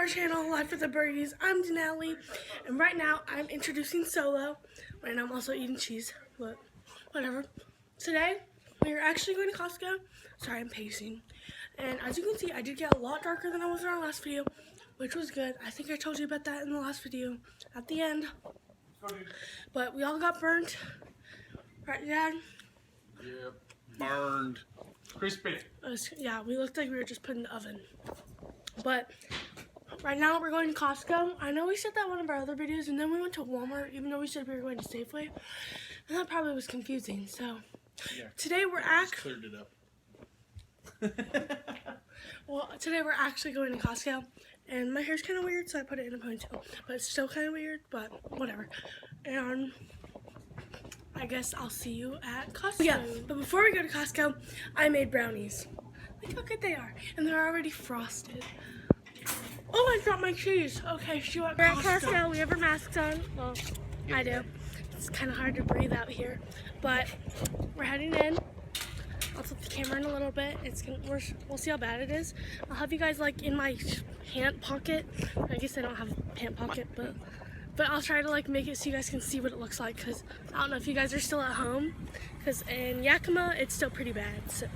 our channel, Life with the Birdies. I'm Denali, and right now I'm introducing Solo. Right now I'm also eating cheese, but whatever. Today, we are actually going to Costco. Sorry, I'm pacing. And as you can see, I did get a lot darker than I was in our last video, which was good. I think I told you about that in the last video at the end. But we all got burnt. Right, Dad? Yep, burned. Crispy. Yeah, we looked like we were just put in the oven. But right now we're going to Costco. I know we said that in one of our other videos, and then we went to Walmart, even though we said we were going to Safeway. And that probably was confusing. So yeah, today we're cleared it up. Well, today we're actually going to Costco, and my hair's kind of weird, so I put it in a ponytail. But it's still kind of weird, but whatever. And I guess I'll see you at Costco. Yeah, but before we go to Costco, I made brownies. Look how good they are, and they're already frosted. Oh, I dropped my cheese. Okay, we're at Costco. We have our masks on. Well, I do. It's kind of hard to breathe out here, but we're heading in. I'll flip the camera in a little bit. We'll see how bad it is. I'll have you guys like in my pant pocket. I guess I don't have a pant pocket, but I'll try to like make it so you guys can see what it looks like, because I don't know if you guys are still at home, because in Yakima it's still pretty bad. So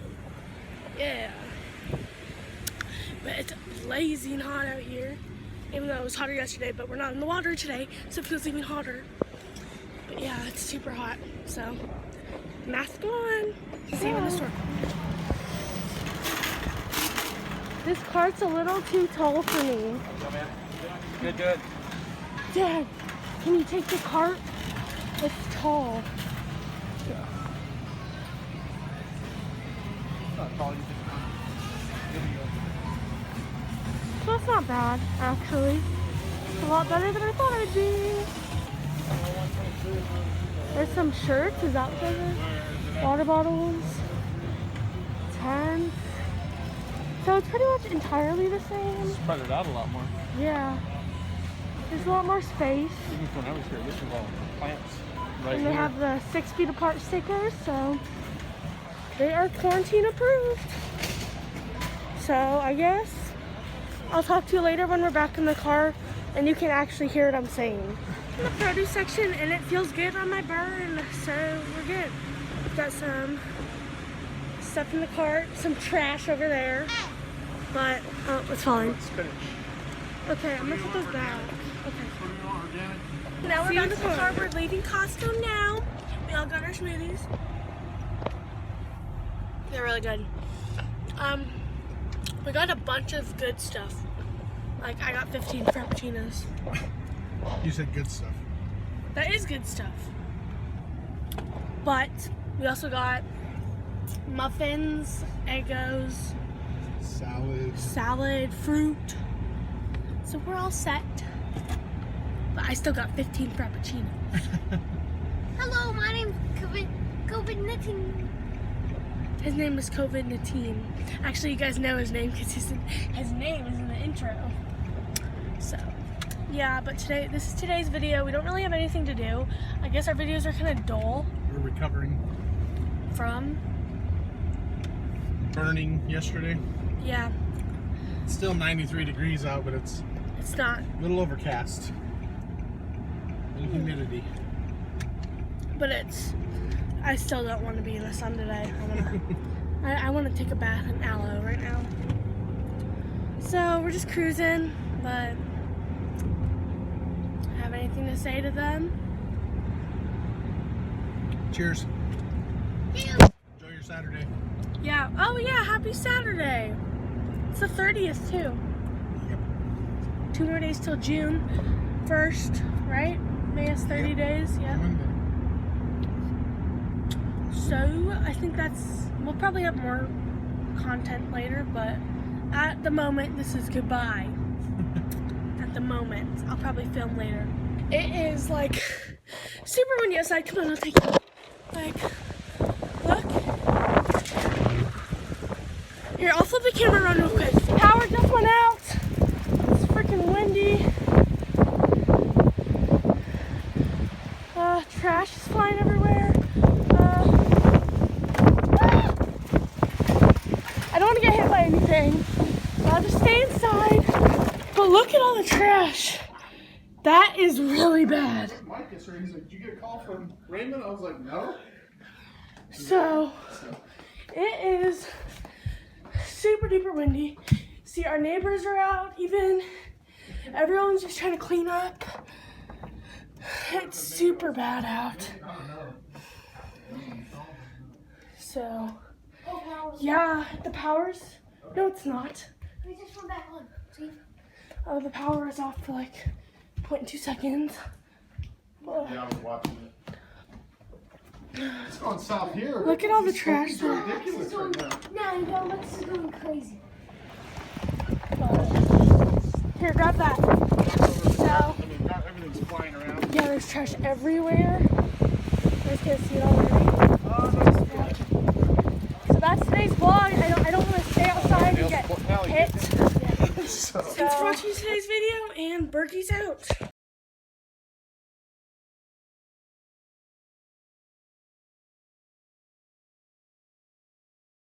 yeah, but it's blazing hot out here, even though it was hotter yesterday. But we're not in the water today, so it feels even hotter. But yeah, it's super hot. So mask on. See you in the store. This cart's a little too tall for me. Good. Dad, can you take the cart? It's tall. Yeah. That's not bad, actually. It's a lot better than I thought it'd be. There's some shirts, is that what that is? Water bottles. Tents. So it's pretty much entirely the same. Spread it out a lot more. Yeah. There's a lot more space. Even when I was here, this was all plants right and they here. have the 6 feet apart stickers, so they are quarantine approved. So I guess I'll talk to you later when we're back in the car and you can actually hear what I'm saying. In the produce section, and it feels good on my burn, so we're good. We've got some stuff in the cart, some trash over there, but oh, it's falling. Okay, I'm gonna put those back. Okay. Now we're back in the car. We're leaving Costco now. We all got our smoothies. They're really good. We got a bunch of good stuff. Like, I got 15 frappuccinos. You said good stuff. That is good stuff. But we also got muffins, Eggos, salad, fruit. So we're all set. But I still got 15 frappuccinos. Hello, my name's COVID-19. His name is COVID-19. Actually, you guys know his name because his name is in the intro. So, yeah, but this is today's video. We don't really have anything to do. I guess our videos are kind of dull. We're recovering from burning yesterday. Yeah. It's still 93 degrees out, but it's not. A little overcast. A little humidity. But I still don't want to be in the sun today. I want to take a bath in aloe right now. So we're just cruising, but have anything to say to them? Cheers. Cheers. Enjoy your Saturday. Yeah. Oh yeah, happy Saturday. It's the 30th too. Yep. 2 more days till June 1st, right? May is 30 days. Yep. So I think we'll probably have more content later, but at the moment this is goodbye. At the moment. I'll probably film later. It is like super windy outside. Come on, I'll take you. Like, look. Here, I'll flip the camera around real quick. Power just went out. It's freaking windy. Trash is flying everywhere. I don't want to get hit by anything. I'll just stay inside. But But look at all the trash. That is really bad. Mike is here. He's like, "Did you get a call from Raymond?" I was like, "No." So it is super duper windy. See, our neighbors are out. Even everyone's just trying to clean up. It's super bad out. So yeah, the power's no, it's not. We just went back on. See? Oh, the power is off for like 0.2 seconds. Yeah, I was watching it. It's going south here. Look at all the It's trash It's there. ridiculous right now. No, Lex is going crazy. Here, grab that. So, I mean, not everything's flying around. yeah, there's trash everywhere. You guys can see it already. So that's today's vlog. I don't want to stay outside and get hit. So, thanks for watching today's video, and Berkey's out.